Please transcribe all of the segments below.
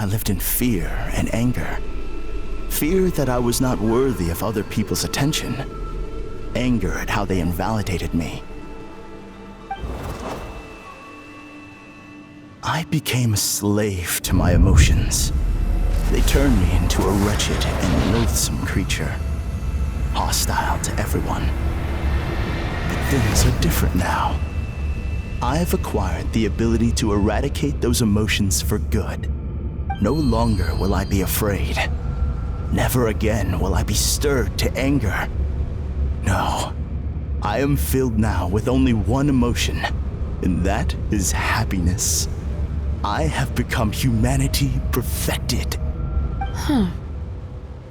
I lived in fear and anger. Fear that I was not worthy of other people's attention. Anger at how they invalidated me. I became a slave to my emotions. They turned me into a wretched and loathsome creature, hostile to everyone. But things are different now. I've acquired the ability to eradicate those emotions for good. No longer will I be afraid. Never again will I be stirred to anger. No, I am filled now with only one emotion, and that is happiness. I have become humanity perfected.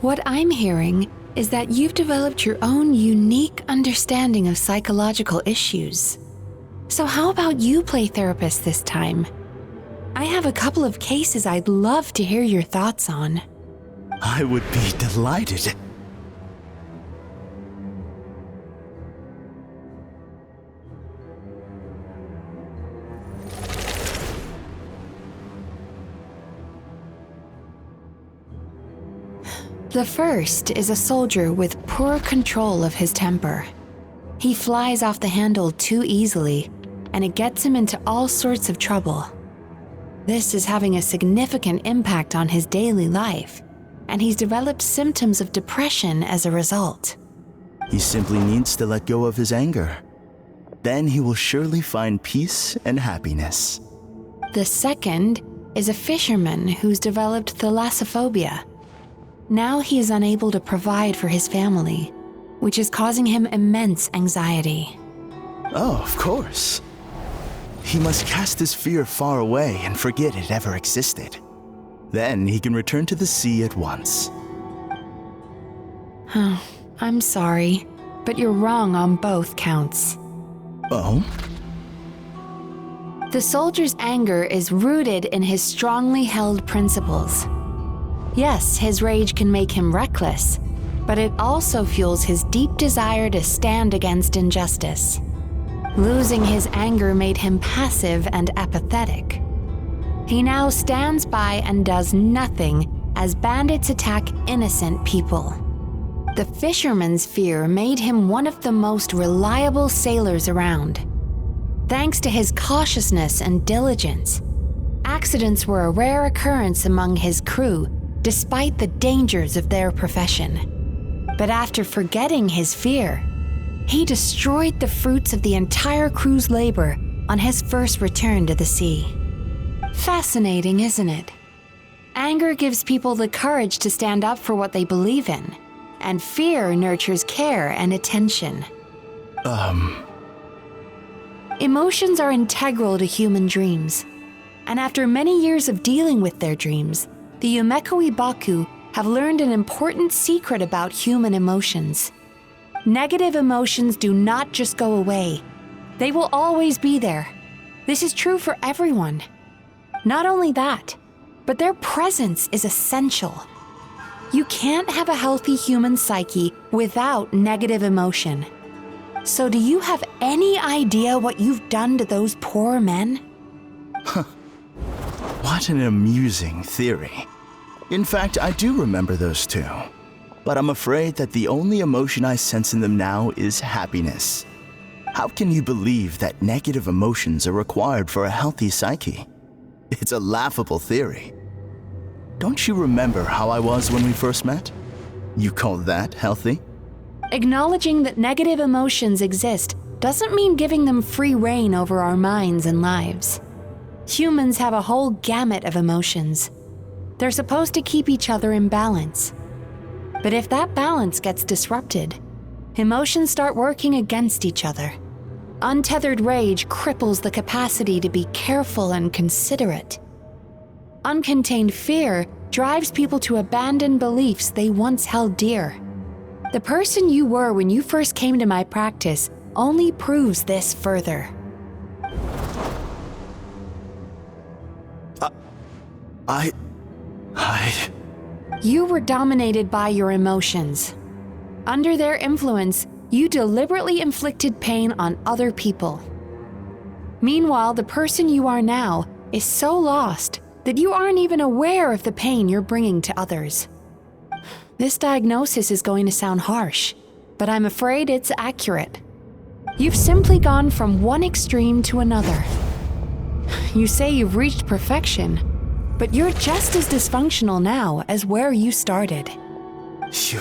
What I'm hearing is that you've developed your own unique understanding of psychological issues. So how about you play therapist this time? I have a couple of cases I'd love to hear your thoughts on. I would be delighted. The first is a soldier with poor control of his temper. He flies off the handle too easily, and it gets him into all sorts of trouble. This is having a significant impact on his daily life, and he's developed symptoms of depression as a result. He simply needs to let go of his anger. Then he will surely find peace and happiness. The second is a fisherman who's developed thalassophobia. Now he is unable to provide for his family, which is causing him immense anxiety. Oh, of course. He must cast his fear far away and forget it ever existed. Then he can return to the sea at once. I'm sorry, but you're wrong on both counts. Oh? The soldier's anger is rooted in his strongly held principles. Yes, his rage can make him reckless, but it also fuels his deep desire to stand against injustice. Losing his anger made him passive and apathetic. He now stands by and does nothing as bandits attack innocent people. The fisherman's fear made him one of the most reliable sailors around. Thanks to his cautiousness and diligence, accidents were a rare occurrence among his crew despite the dangers of their profession. But after forgetting his fear, he destroyed the fruits of the entire crew's labor on his first return to the sea. Fascinating, isn't it? Anger gives people the courage to stand up for what they believe in, and fear nurtures care and attention. Emotions are integral to human dreams, and after many years of dealing with their dreams, the Yumeko Ibaku have learned an important secret about human emotions. Negative emotions do not just go away. They will always be there. This is true for everyone. Not only that, but their presence is essential. You can't have a healthy human psyche without negative emotion. So do you have any idea what you've done to those poor men? What an amusing theory. In fact, I do remember those two. But I'm afraid that the only emotion I sense in them now is happiness. How can you believe that negative emotions are required for a healthy psyche? It's a laughable theory. Don't you remember how I was when we first met? You call that healthy? Acknowledging that negative emotions exist doesn't mean giving them free rein over our minds and lives. Humans have a whole gamut of emotions. They're supposed to keep each other in balance. But if that balance gets disrupted, emotions start working against each other. Untethered rage cripples the capacity to be careful and considerate. Uncontained fear drives people to abandon beliefs they once held dear. The person you were when you first came to my practice only proves this further. You were dominated by your emotions. Under their influence, you deliberately inflicted pain on other people. Meanwhile, the person you are now is so lost that you aren't even aware of the pain you're bringing to others. This diagnosis is going to sound harsh, but I'm afraid it's accurate. You've simply gone from one extreme to another. You say you've reached perfection, but you're just as dysfunctional now as where you started. Phew.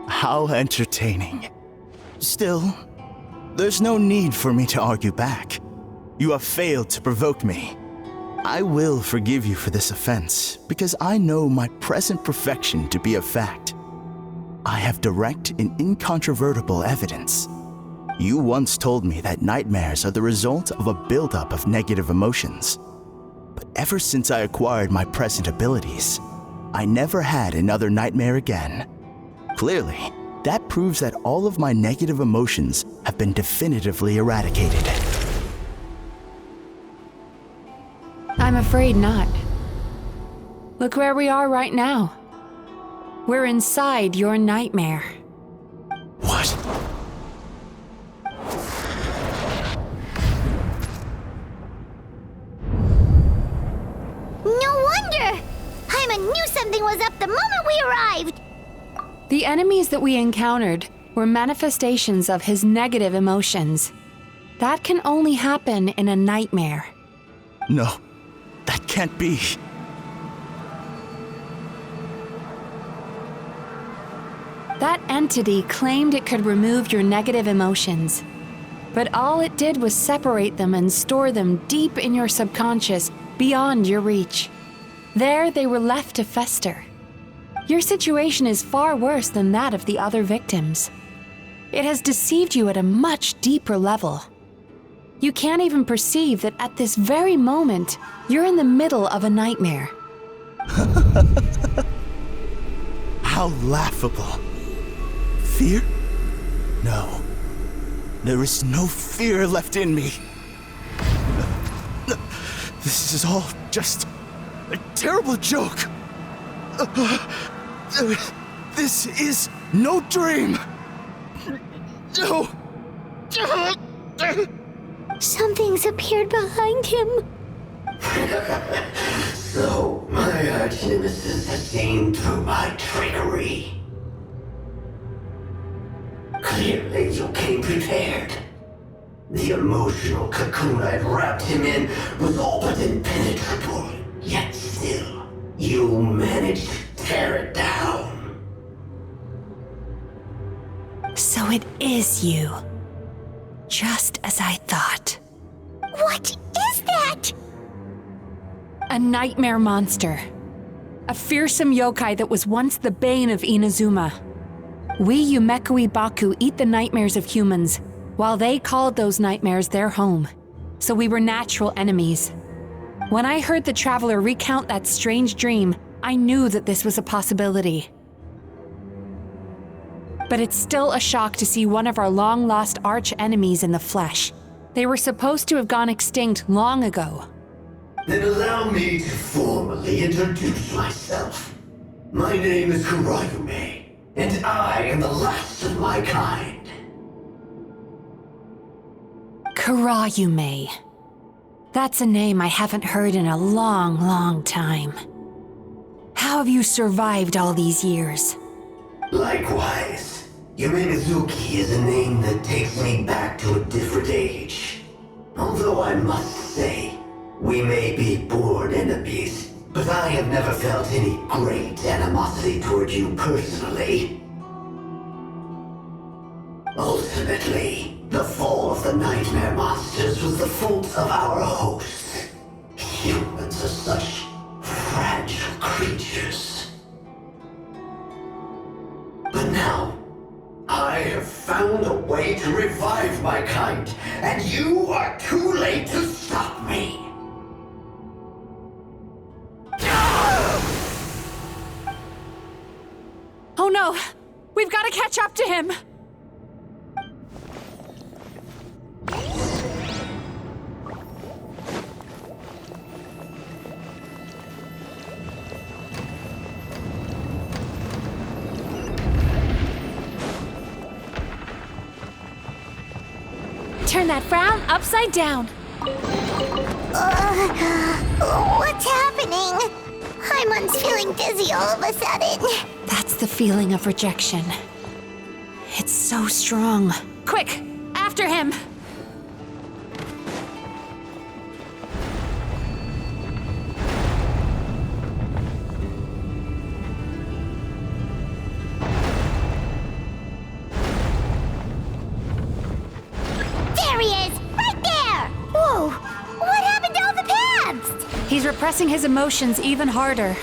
How entertaining. Still, there's no need for me to argue back. You have failed to provoke me. I will forgive you for this offense because I know my present perfection to be a fact. I have direct and incontrovertible evidence. You once told me that nightmares are the result of a buildup of negative emotions. But ever since I acquired my present abilities, I never had another nightmare again. Clearly, that proves that all of my negative emotions have been definitively eradicated. I'm afraid not. Look where we are right now. We're inside your nightmare. What? No wonder! Paimon knew something was up the moment we arrived! The enemies that we encountered were manifestations of his negative emotions. That can only happen in a nightmare. No, that can't be. That entity claimed it could remove your negative emotions. But all it did was separate them and store them deep in your subconscious, beyond your reach. There they were left to fester. Your situation is far worse than that of the other victims. It has deceived you at a much deeper level. You can't even perceive that at this very moment, you're in the middle of a nightmare. How laughable. Fear? No. There is no fear left in me. This is all just a terrible joke. This is no dream. No. Something's appeared behind him. So, my arch-nemesis has gained through my trickery. Clearly, you came prepared. The emotional cocoon I'd wrapped him in was all but impenetrable. Yet still, you managed to tear it down. So it is you. Just as I thought. What is that? A nightmare monster. A fearsome yokai that was once the bane of Inazuma. We Yumekui Baku eat the nightmares of humans, while they called those nightmares their home. So we were natural enemies. When I heard the traveler recount that strange dream, I knew that this was a possibility. But it's still a shock to see one of our long-lost arch-enemies in the flesh. They were supposed to have gone extinct long ago. Then allow me to formally introduce myself. My name is Kurayume, and I am the last of my kind. Kurayume. That's a name I haven't heard in a long, long time. How have you survived all these years? Likewise, Yume-Mizuki is a name that takes me back to a different age. Although I must say, we may be born enemies, but I have never felt any great animosity toward you personally. Ultimately, the fall of the nightmare monsters was the fault of our hosts. Humans are such fragile creatures. But now, I have found a way to revive my kind, and you are too late to stop me. Oh no! We've got to catch up to him! Turn that frown upside down. What's happening? Paimon's feeling dizzy all of a sudden. That's the feeling of rejection. It's so strong. Quick, after him! There he is! Right there! Whoa! What happened to all the paths? He's repressing his emotions even harder.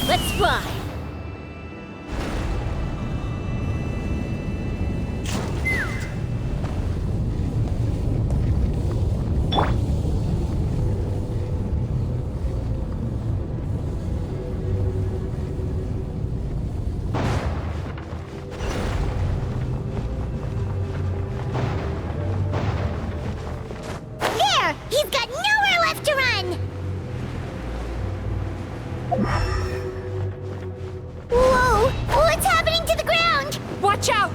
Let's fly! There! He's got nowhere left to run! Whoa! What's happening to the ground? Watch out!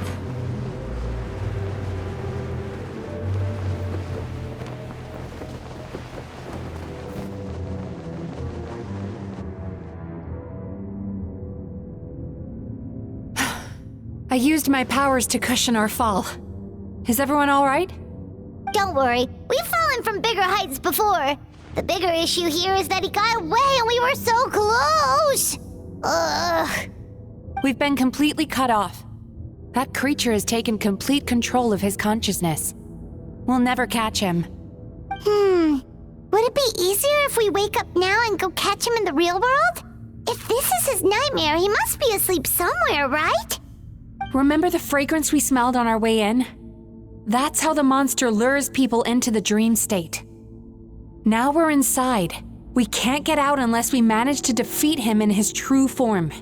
I used my powers to cushion our fall. Is everyone all right? Don't worry, we've fallen from bigger heights before. The bigger issue here is that he got away and we were so close! Ugh. We've been completely cut off. That creature has taken complete control of his consciousness. We'll never catch him. Would it be easier if we wake up now and go catch him in the real world? If this is his nightmare, he must be asleep somewhere, right? Remember the fragrance we smelled on our way in? That's how the monster lures people into the dream state. Now we're inside. We can't get out unless we manage to defeat him in his true form.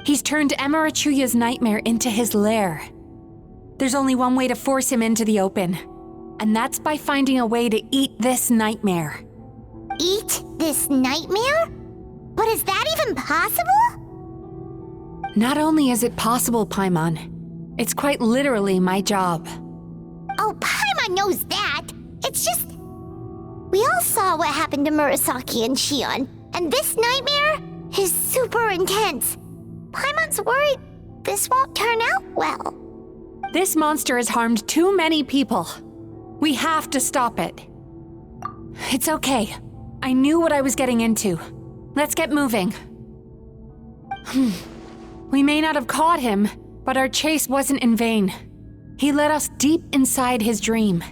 He's turned Emarachuya's nightmare into his lair. There's only one way to force him into the open, and that's by finding a way to eat this nightmare. Eat this nightmare? But is that even possible? Not only is it possible, Paimon, it's quite literally my job. Oh, Paimon knows that. It's just... We all saw what happened to Murasaki and Shion, and this nightmare is super intense. Paimon's worried this won't turn out well. This monster has harmed too many people. We have to stop it. It's okay. I knew what I was getting into. Let's get moving. We may not have caught him, but our chase wasn't in vain. He led us deep inside his dream.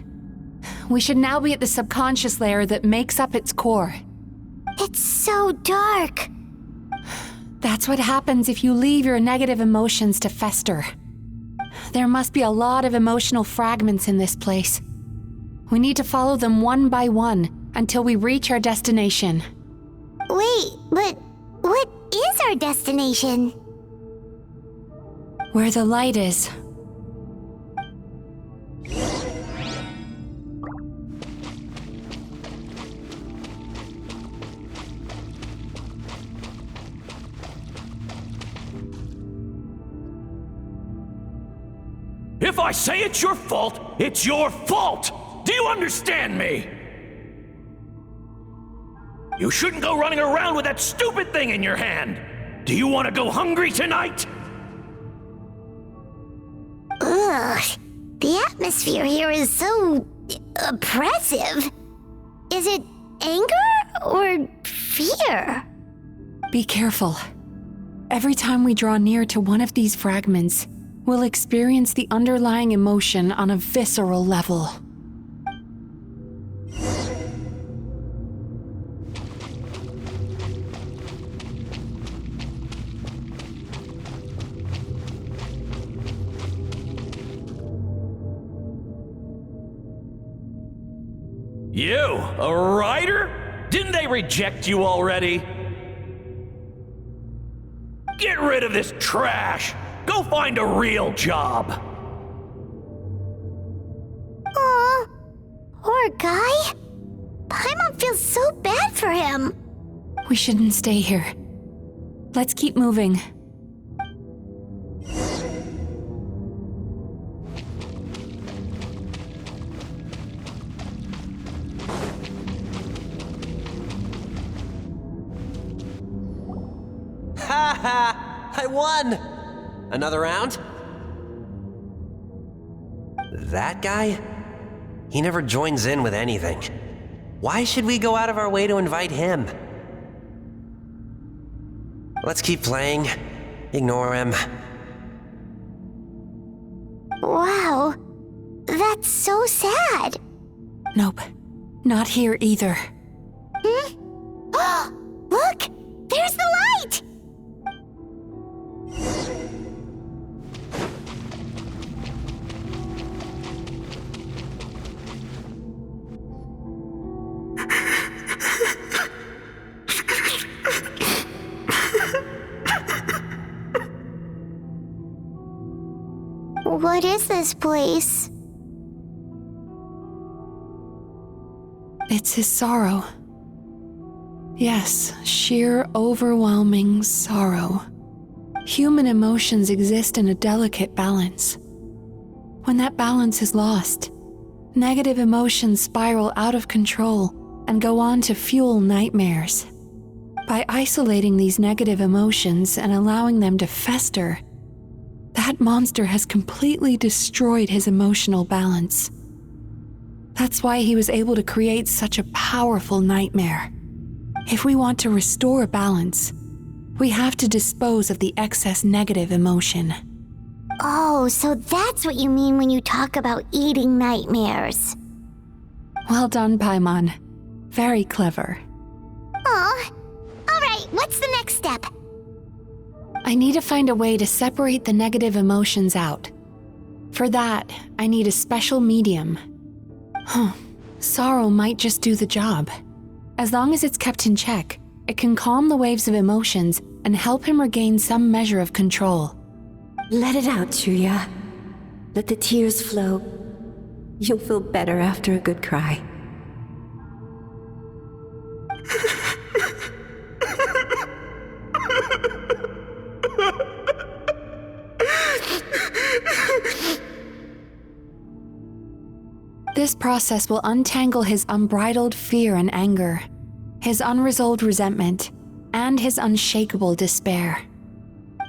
We should now be at the subconscious layer that makes up its core. It's so dark. That's what happens if you leave your negative emotions to fester. There must be a lot of emotional fragments in this place. We need to follow them one by one until we reach our destination. Wait, but what is our destination? Where the light is. If I say it's your fault, it's your fault! Do you understand me? You shouldn't go running around with that stupid thing in your hand! Do you want to go hungry tonight? Ugh, the atmosphere here is so oppressive. Is it anger or fear? Be careful. Every time we draw near to one of these fragments, we'll experience the underlying emotion on a visceral level. You, a writer? Didn't they reject you already? Get rid of this trash! Go find a real job! Aw, poor guy. Paimon feels so bad for him. We shouldn't stay here. Let's keep moving. Ha ha! I won! Another round? That guy? He never joins in with anything. Why should we go out of our way to invite him? Let's keep playing. Ignore him. Wow, that's so sad. Nope, not here either. Look, there's the light! What is this place? It's his sorrow. Yes, sheer overwhelming sorrow. Human emotions exist in a delicate balance. When that balance is lost, negative emotions spiral out of control and go on to fuel nightmares. By isolating these negative emotions and allowing them to fester, that monster has completely destroyed his emotional balance. That's why he was able to create such a powerful nightmare. If we want to restore balance, we have to dispose of the excess negative emotion. Oh, so that's what you mean when you talk about eating nightmares. Well done, Paimon. Very clever. Aw. Alright, what's the next step? I need to find a way to separate the negative emotions out. For that, I need a special medium. Sorrow might just do the job. As long as it's kept in check, it can calm the waves of emotions and help him regain some measure of control. Let it out, Chuya. Let the tears flow. You'll feel better after a good cry. This process will untangle his unbridled fear and anger, his unresolved resentment, and his unshakable despair.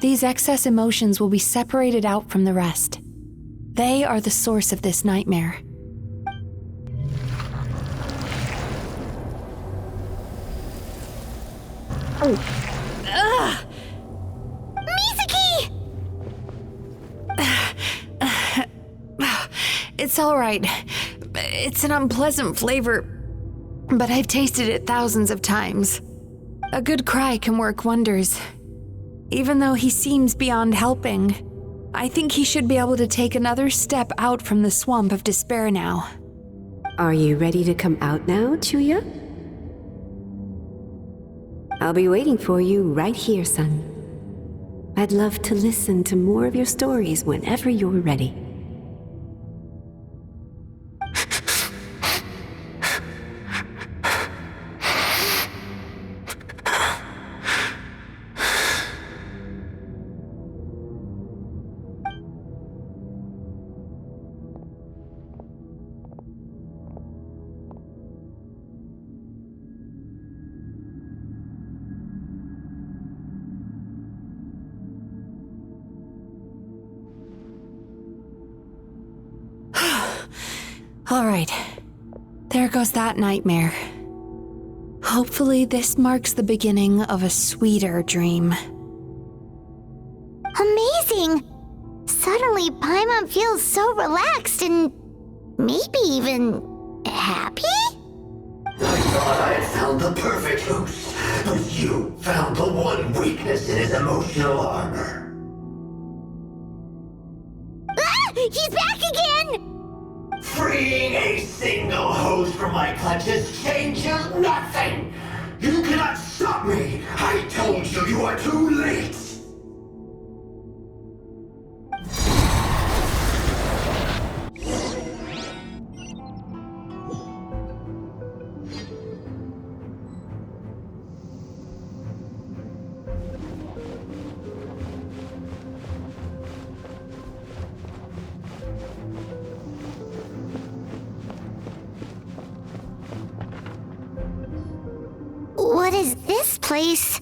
These excess emotions will be separated out from the rest. They are the source of this nightmare. Mizuki! It's all right. It's an unpleasant flavor, but I've tasted it thousands of times. A good cry can work wonders. Even though he seems beyond helping, I think he should be able to take another step out from the swamp of despair now. Are you ready to come out now, Chuya? I'll be waiting for you right here, son. I'd love to listen to more of your stories whenever you're ready. All right, there goes that nightmare. Hopefully this marks the beginning of a sweeter dream. Amazing! Suddenly, Paimon feels so relaxed and maybe even happy? I thought I had found the perfect host, but you found the one weakness in his emotional armor. Ah! He's back again! Freeing a single host from my clutches changes nothing! You cannot stop me! I told you you are too late! is this place?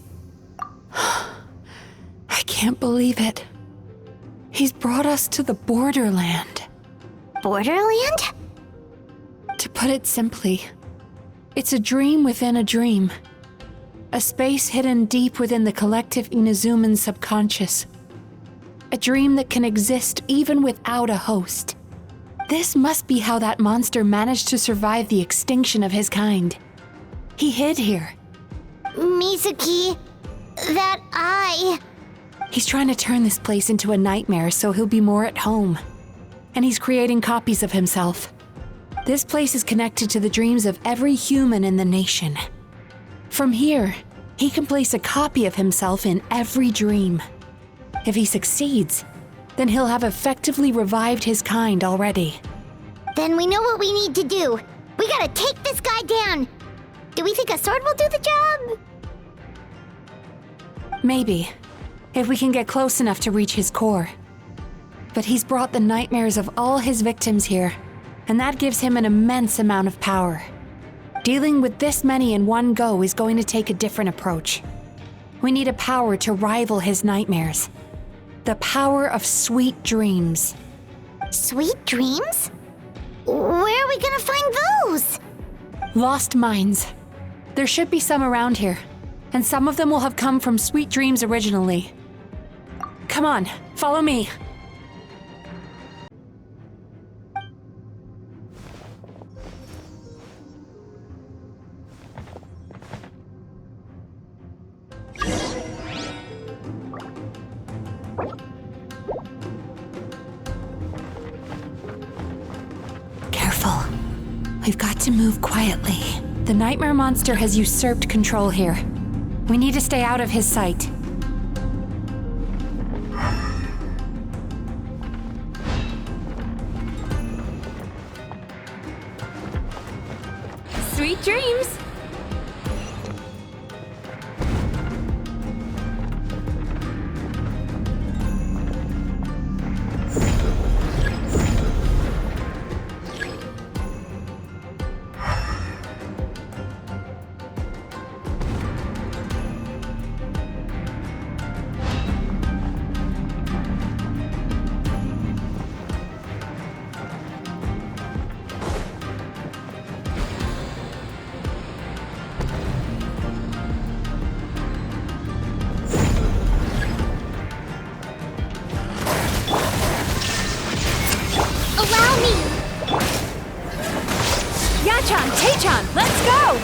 I can't believe it. He's brought us to the borderland. Borderland? To put it simply, it's a dream within a dream. A space hidden deep within the collective Inazuman subconscious. A dream that can exist even without a host. This must be how that monster managed to survive the extinction of his kind. He hid here. Mizuki, that eye. He's trying to turn this place into a nightmare so he'll be more at home. And he's creating copies of himself. This place is connected to the dreams of every human in the nation. From here, he can place a copy of himself in every dream. If he succeeds, then he'll have effectively revived his kind already. Then we know what we need to do. We gotta take this guy down. Do we think a sword will do the job? Maybe, if we can get close enough to reach his core. But he's brought the nightmares of all his victims here, and that gives him an immense amount of power. Dealing with this many in one go is going to take a different approach. We need a power to rival his nightmares. The power of sweet dreams. Sweet dreams? Where are we gonna find those? Lost minds. There should be some around here, and some of them will have come from sweet dreams originally. Come on, follow me. Careful. We've got to move quietly. The nightmare monster has usurped control here. We need to stay out of his sight. Sweet dreams! Let's go!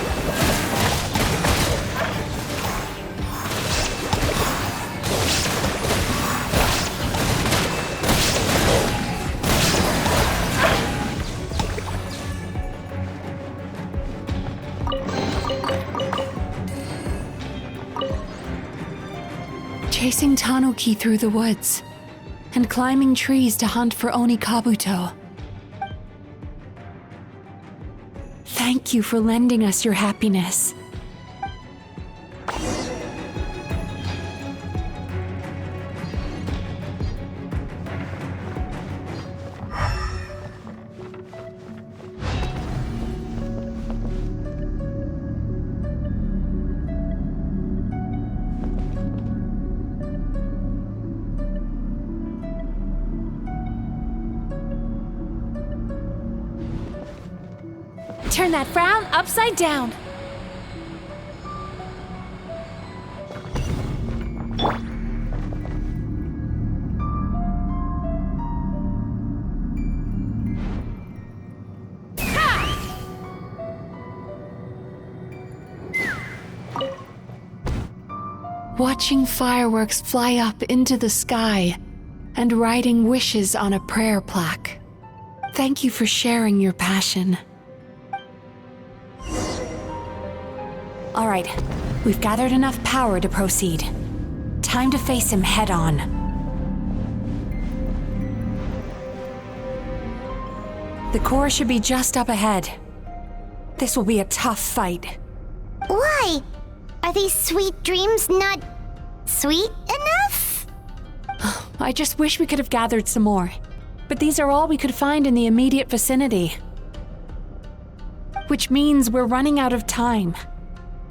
Chasing Tanuki through the woods and climbing trees to hunt for Onikabuto. Thank you for lending us your happiness. Turn that frown upside down. Watching fireworks fly up into the sky and writing wishes on a prayer plaque. Thank you for sharing your passion. All right, we've gathered enough power to proceed. Time to face him head on. The core should be just up ahead. This will be a tough fight. Why? Are these sweet dreams not sweet enough? I just wish we could have gathered some more. But these are all we could find in the immediate vicinity. Which means we're running out of time.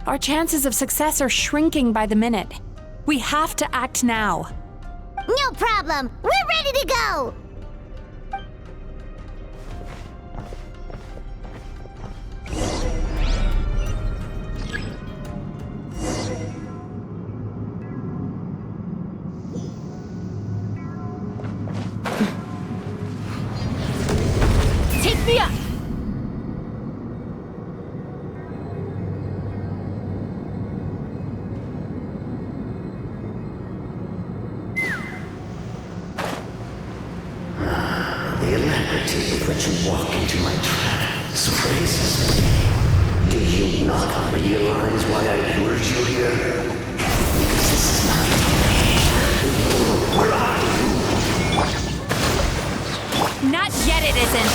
Our chances of success are shrinking by the minute. We have to act now. No problem. We're ready to go. Take me up! The alacrity with which you walk into my trap surprises me. Do you not realize why I lured you here? Because this is my way. Where are you? Not yet, it isn't.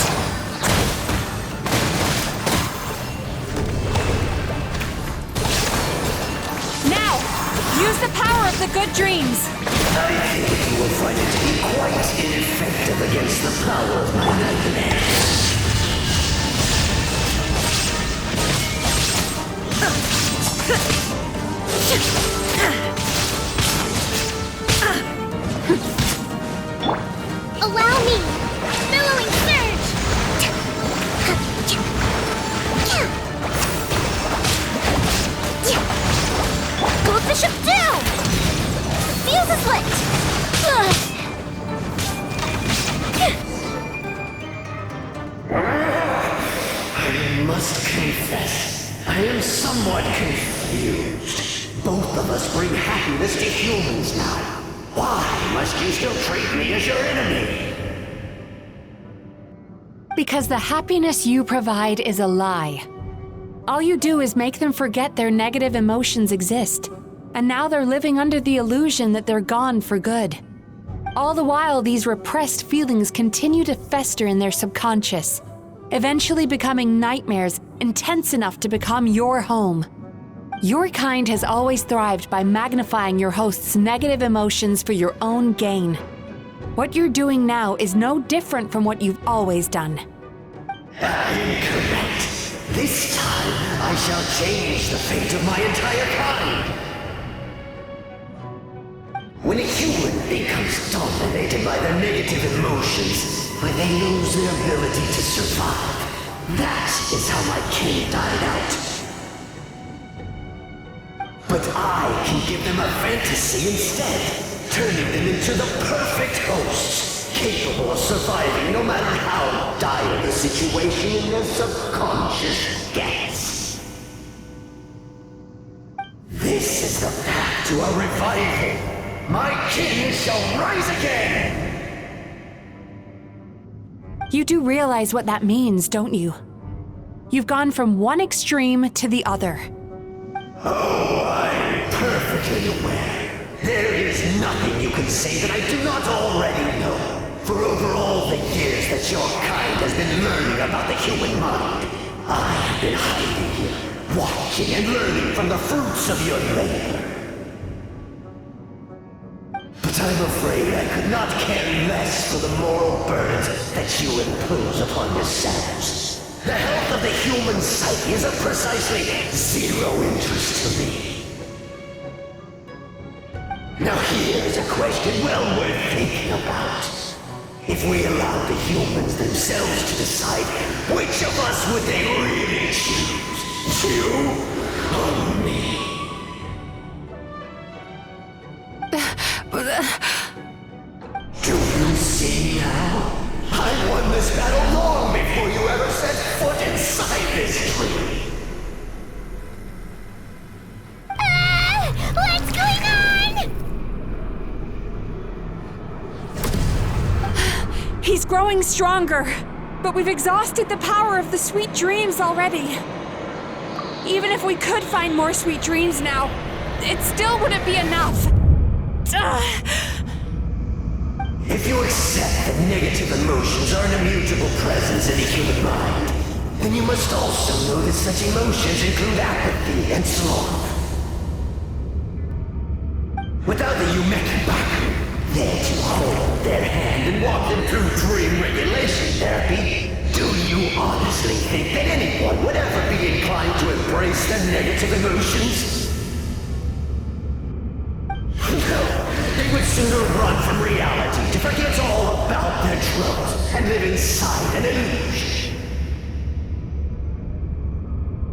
Now, use the power of the good dreams. I think you will find it to be quite ineffective against the power of my nightmares. Allow me. Billowing surge. Goldfish up down. Fuse is lit. I must confess, I am somewhat confused. Both of us bring happiness to humans now. Why must you still treat me as your enemy? Because the happiness you provide is a lie. All you do is make them forget their negative emotions exist. And now they're living under the illusion that they're gone for good. All the while, these repressed feelings continue to fester in their subconscious, eventually becoming nightmares intense enough to become your home. Your kind has always thrived by magnifying your host's negative emotions for your own gain. What you're doing now is no different from what you've always done. Incorrect. This time, I shall change the fate of my entire kind. When a human becomes dominated by their negative emotions, when they lose their ability to survive, that is how my kin died out. But I can give them a fantasy instead, turning them into the perfect hosts, capable of surviving no matter how dire the situation in their subconscious gets. This is the path to a revival. My kin shall rise again! You do realize what that means, don't you? You've gone from one extreme to the other. Oh, I'm perfectly aware. There is nothing you can say that I do not already know. For over all the years that your kind has been learning about the human mind, I have been hiding here, watching and learning from the fruits of your labor. But I'm afraid I could not care less for the moral burdens that you impose upon yourselves. The health of the human psyche is of precisely zero interest to me. Now here's a question well worth thinking about. If we allowed the humans themselves to decide, which of us would they really choose? You or me? Do you see now? I won this battle long before you ever set foot inside this tree. What's going on? He's growing stronger, but we've exhausted the power of the sweet dreams already. Even if we could find more sweet dreams now, it still wouldn't be enough. If you accept that negative emotions are an immutable presence in the human mind, then you must also know that such emotions include apathy and sloth. Without the Yumekibaku there to hold their hand and walk them through dream regulation therapy, do you honestly think that anyone would ever be inclined to embrace their negative emotions? No, they would sooner run from reality to forget all about their troubles and live inside an illusion.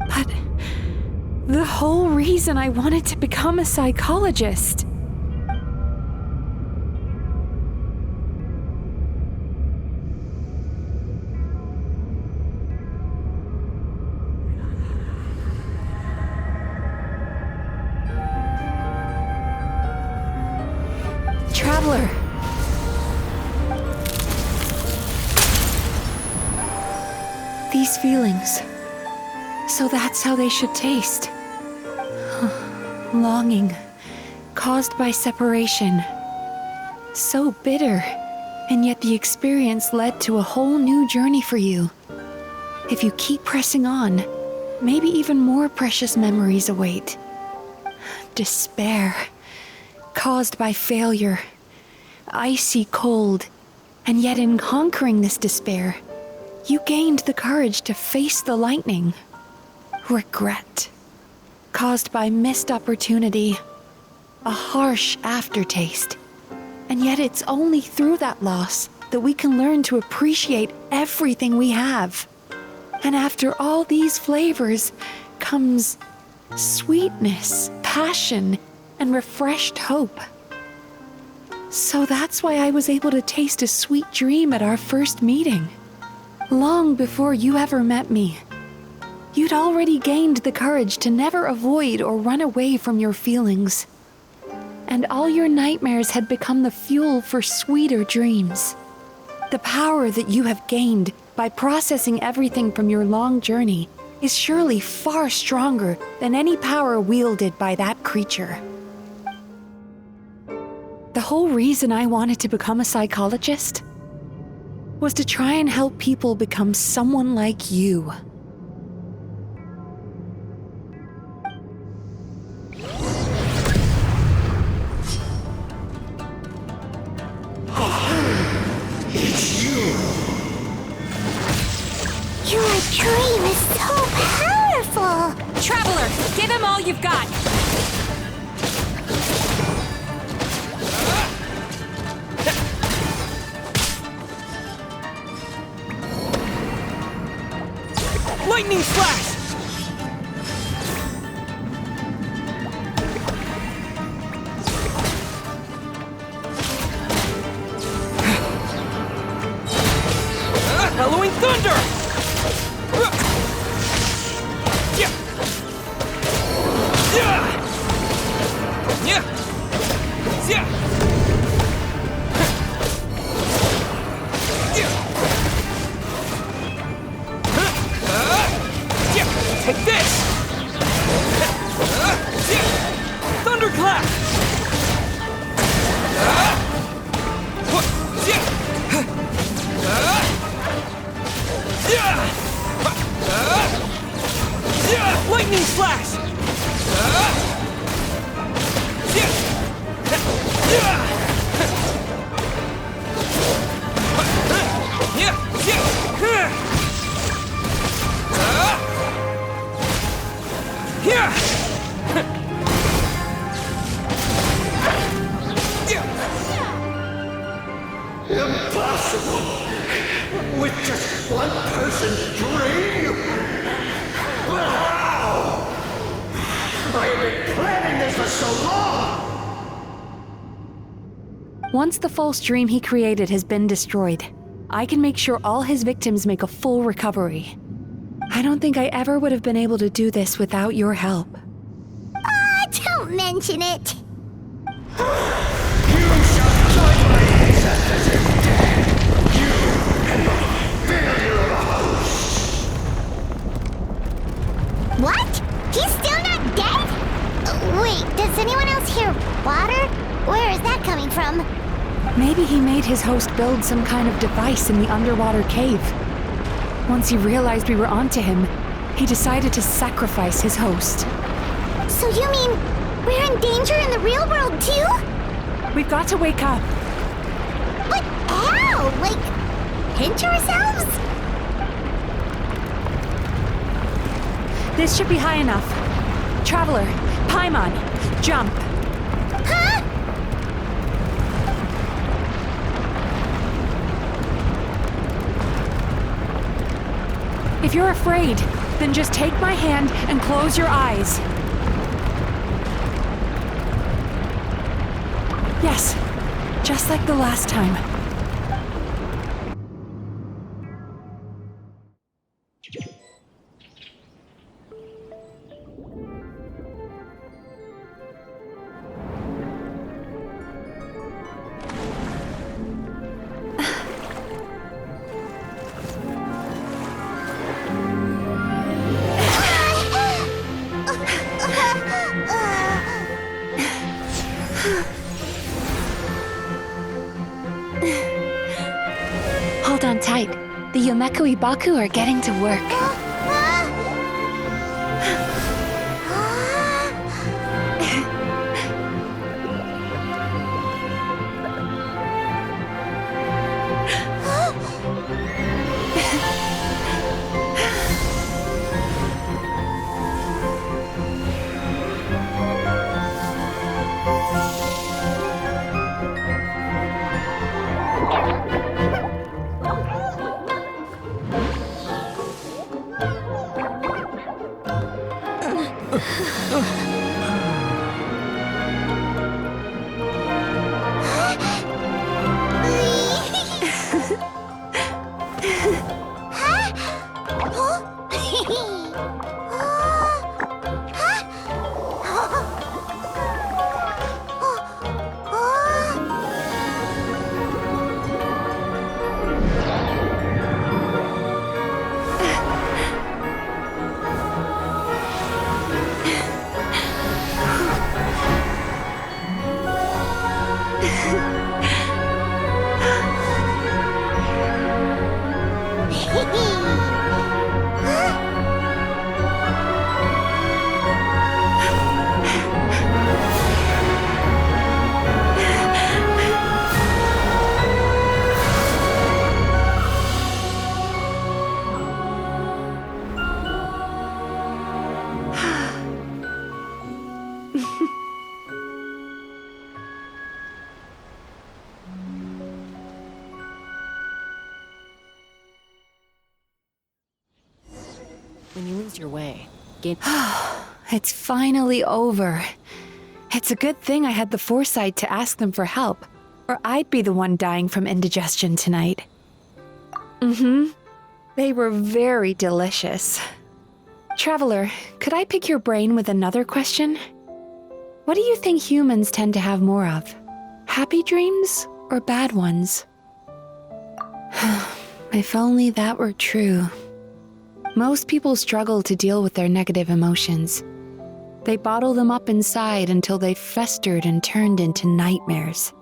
But the whole reason I wanted to become a psychologist. Traveler. These feelings. So that's how they should taste. Longing, caused by separation. So bitter, and yet the experience led to a whole new journey for you. If you keep pressing on, maybe even more precious memories await. Despair, caused by failure. Icy cold, and yet in conquering this despair, you gained the courage to face the lightning. Regret, caused by missed opportunity, a harsh aftertaste. And yet it's only through that loss that we can learn to appreciate everything we have. And after all these flavors comes sweetness, passion, and refreshed hope. So that's why I was able to taste a sweet dream at our first meeting. Long before you ever met me. You'd already gained the courage to never avoid or run away from your feelings. And all your nightmares had become the fuel for sweeter dreams. The power that you have gained by processing everything from your long journey is surely far stronger than any power wielded by that creature. The whole reason I wanted to become a psychologist was to try and help people become someone like you. It's you! Your dream is so powerful! Traveler, give him all you've got! Lightning flash! Bellowing thunder! Take this! Thunderclap! Lightning flash! Impossible! With just one person's dream! Wow! I have been planning this for so long! Once the false dream he created has been destroyed, I can make sure all his victims make a full recovery. I don't think I ever would have been able to do this without your help. Don't mention it. You shall join my ancestors in death! You and the failure of a host! What? He's still not dead? Wait, does anyone else hear water? Where is that coming from? Maybe he made his host build some kind of device in the underwater cave. Once he realized we were onto him, he decided to sacrifice his host. So you mean we're in danger in the real world too? We've got to wake up. But how? Like, pinch ourselves? This should be high enough. Traveler, Paimon, jump. Huh? If you're afraid, then just take my hand and close your eyes. Yes, just like the last time. Hold on tight. The Yomeko Ibaku are getting to work. When you lose your way, It's finally over. It's a good thing I had the foresight to ask them for help, or I'd be the one dying from indigestion tonight. They were very delicious. Traveler, could I pick your brain with another question? What do you think humans tend to have more of? Happy dreams or bad ones? If only that were true. Most people struggle to deal with their negative emotions. They bottle them up inside until they've festered and turned into nightmares.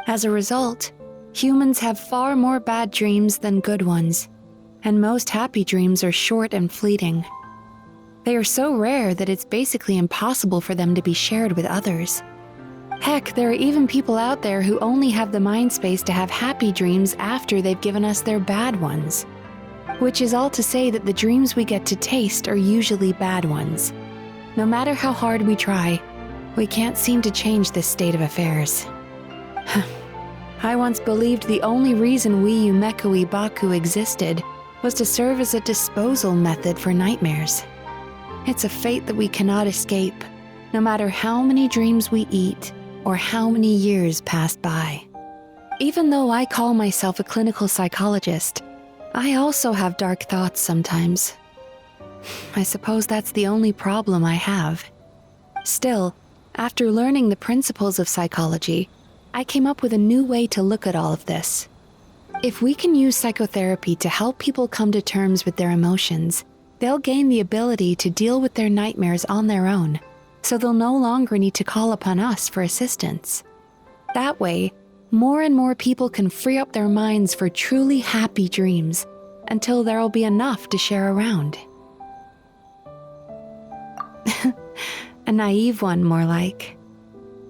As a result, humans have far more bad dreams than good ones, and most happy dreams are short and fleeting. They are so rare that it's basically impossible for them to be shared with others. Heck, there are even people out there who only have the mind space to have happy dreams after they've given us their bad ones. Which is all to say that the dreams we get to taste are usually bad ones. No matter how hard we try, we can't seem to change this state of affairs. I once believed the only reason we Yomeko Ibaku existed was to serve as a disposal method for nightmares. It's a fate that we cannot escape, no matter how many dreams we eat or how many years pass by. Even though I call myself a clinical psychologist, I also have dark thoughts sometimes. I suppose that's the only problem I have. Still, after learning the principles of psychology, I came up with a new way to look at all of this. If we can use psychotherapy to help people come to terms with their emotions, they'll gain the ability to deal with their nightmares on their own, so they'll no longer need to call upon us for assistance. That way, more and more people can free up their minds for truly happy dreams until there'll be enough to share around. A naive one, more like.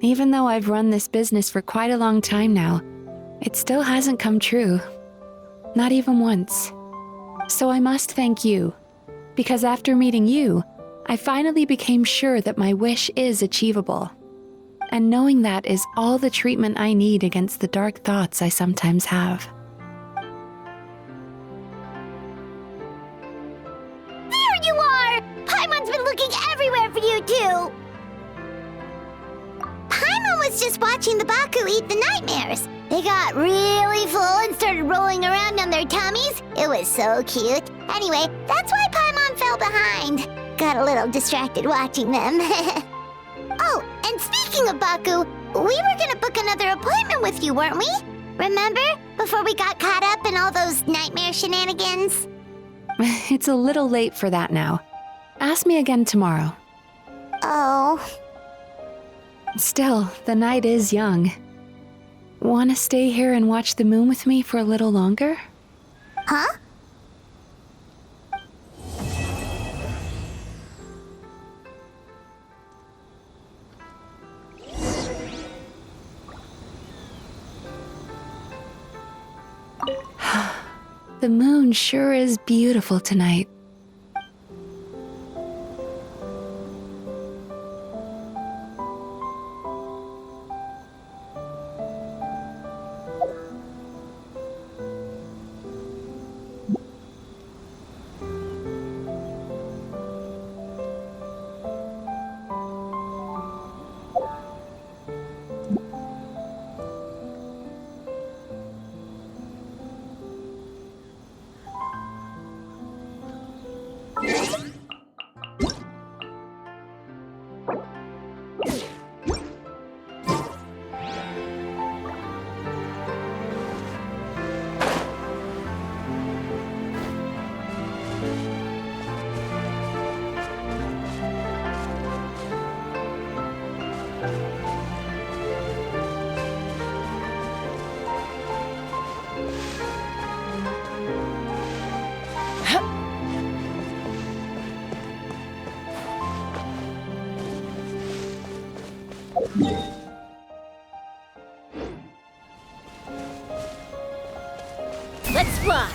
Even though I've run this business for quite a long time now, it still hasn't come true. Not even once. So I must thank you, because after meeting you, I finally became sure that my wish is achievable. And knowing that is all the treatment I need against the dark thoughts I sometimes have. There you are! Paimon's been looking everywhere for you, too! Paimon was just watching the Baku eat the nightmares. They got really full and started rolling around on their tummies. It was so cute. Anyway, that's why Paimon fell behind. Got a little distracted watching them. Oh, and speaking of Baku, we were gonna book another appointment with you, weren't we? Remember? Before we got caught up in all those nightmare shenanigans? It's a little late for that now. Ask me again tomorrow. Oh. Still, the night is young. Want to stay here and watch the moon with me for a little longer? Huh? The moon sure is beautiful tonight. Let's fly!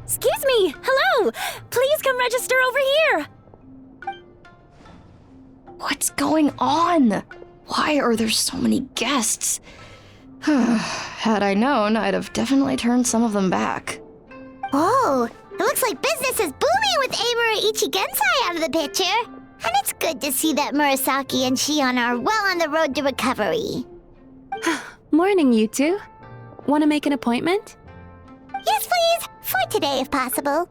Excuse me! Hello! Please come register over here! What's going on? Why are there so many guests? Had I known, I'd have definitely turned some of them back. Oh, it looks like business is booming with Amura Ichigensai out of the picture. And it's good to see that Murasaki and Shion are well on the road to recovery. Morning, you two. Want to make an appointment? Yes, please! For today, if possible.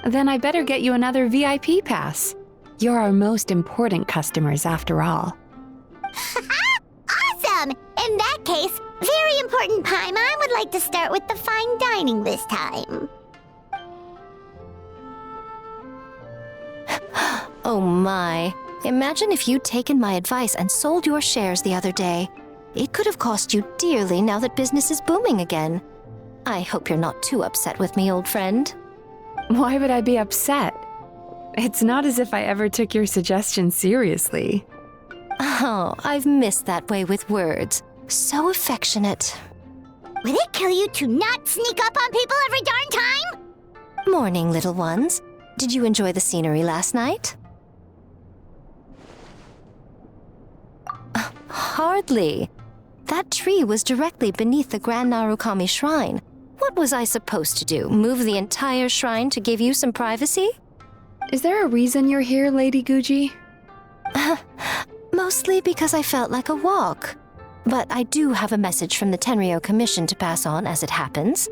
Then I better get you another VIP pass. You're our most important customers, after all. Awesome! In that case, very important Paimon would like to start with the fine dining this time. Oh my. Imagine if you'd taken my advice and sold your shares the other day. It could have cost you dearly now that business is booming again. I hope you're not too upset with me, old friend. Why would I be upset? It's not as if I ever took your suggestion seriously. Oh, I've missed that way with words. So affectionate. Would it kill you to not sneak up on people every darn time? Morning, little ones. Did you enjoy the scenery last night? Hardly. That tree was directly beneath the Grand Narukami Shrine. What was I supposed to do? Move the entire shrine to give you some privacy? Is there a reason you're here, Lady Guji? Mostly because I felt like a walk. But I do have a message from the Tenryo Commission to pass on as it happens.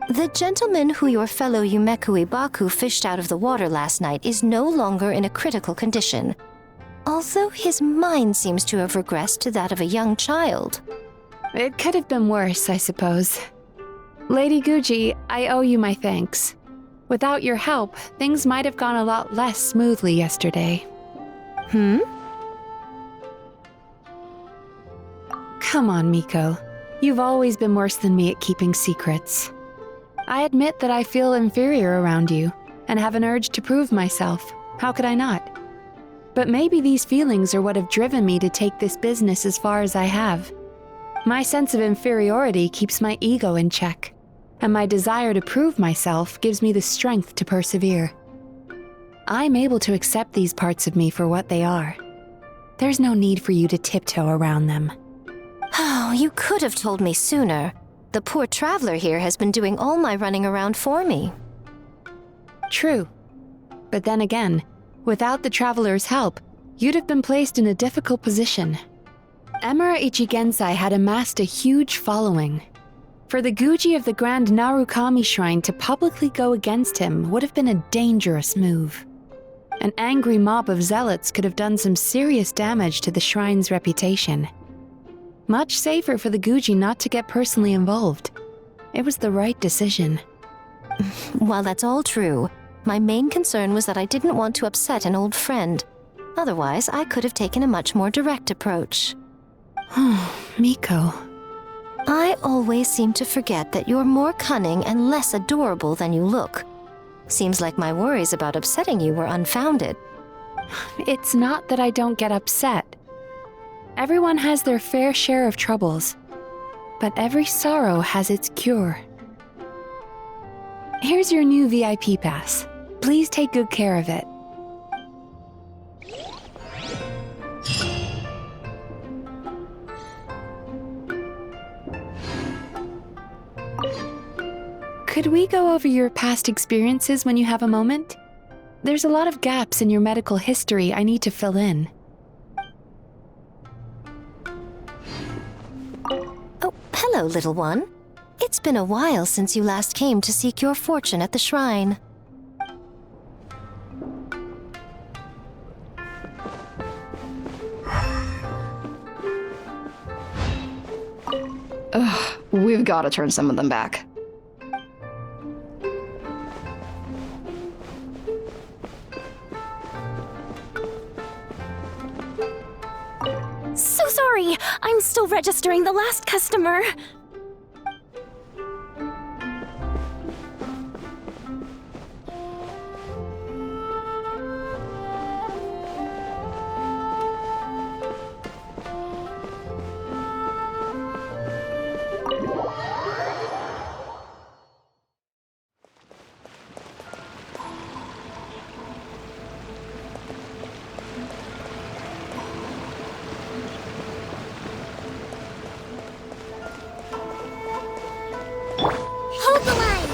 The gentleman who your fellow Yumeku Ibaku fished out of the water last night is no longer in a critical condition. Although his mind seems to have regressed to that of a young child. It could have been worse, I suppose. Lady Guji, I owe you my thanks. Without your help, things might have gone a lot less smoothly yesterday. Come on, Miko. You've always been worse than me at keeping secrets. I admit that I feel inferior around you, and have an urge to prove myself. How could I not? But maybe these feelings are what have driven me to take this business as far as I have. My sense of inferiority keeps my ego in check, and my desire to prove myself gives me the strength to persevere. I'm able to accept these parts of me for what they are. There's no need for you to tiptoe around them. Oh, you could have told me sooner. The poor traveler here has been doing all my running around for me. True. But then again, without the traveler's help, you'd have been placed in a difficult position. Emira Ichigensai had amassed a huge following. For the Guji of the Grand Narukami Shrine to publicly go against him would have been a dangerous move. An angry mob of zealots could have done some serious damage to the shrine's reputation. Much safer for the Guji not to get personally involved. It was the right decision. While that's all true, my main concern was that I didn't want to upset an old friend. Otherwise, I could have taken a much more direct approach. Miko. I always seem to forget that you're more cunning and less adorable than you look. Seems like my worries about upsetting you were unfounded. It's not that I don't get upset. Everyone has their fair share of troubles, but every sorrow has its cure. Here's your new VIP pass. Please take good care of it. Could we go over your past experiences when you have a moment? There's a lot of gaps in your medical history I need to fill in. Oh, hello, little one. It's been a while since you last came to seek your fortune at the shrine. Ugh, we've got to turn some of them back. So sorry, I'm still registering the last customer. Hold the line!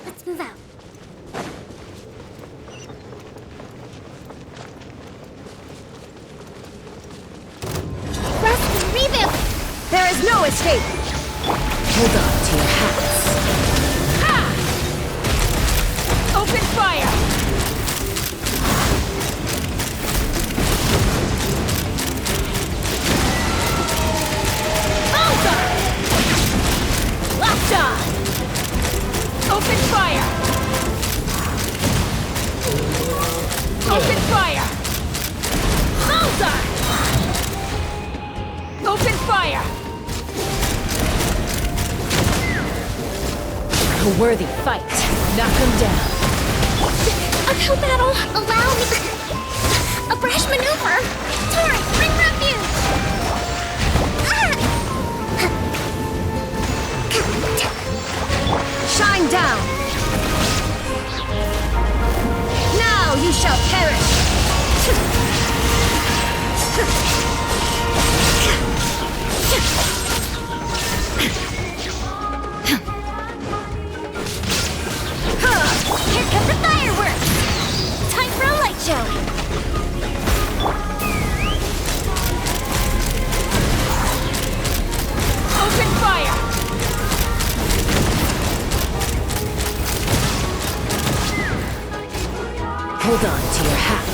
Let's move out. There is no escape! Hold on to your hats. Ha! Open fire! Bullseye! Locked on! Open fire! Open fire! Bullseye! Open fire! A worthy fight. Knock him down. Uphill battle. Allow me. A brash maneuver. Torrent, bring refuge. Shine down! Now you shall perish! Here come the fireworks. Time for a light show. Open fire! Hold on to your hats.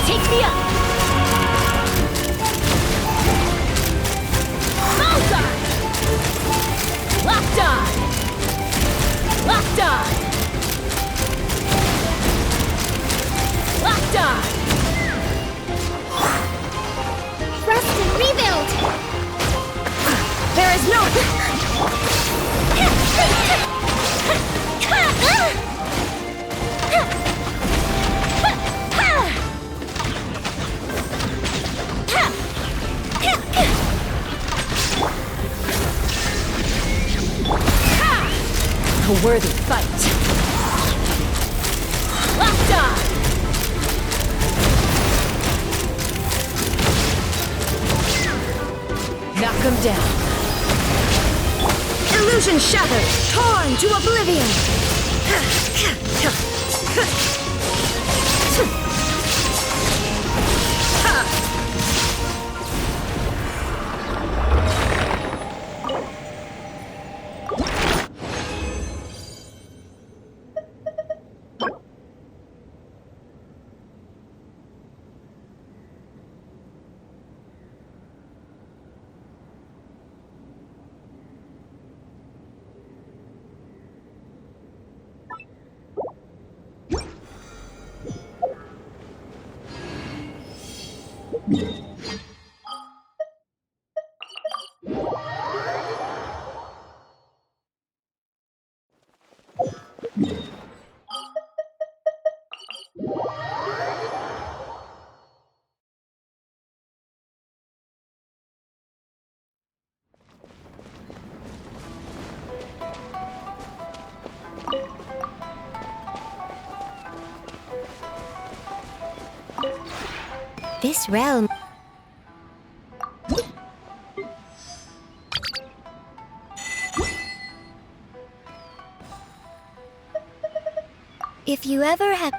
Take me up. Bullseye! Locked on! Locked on! Locked on! Rest and rebuild. There is no... A worthy fight. Locked on! Knock him down. Illusion shattered, torn to oblivion. This realm. If you ever have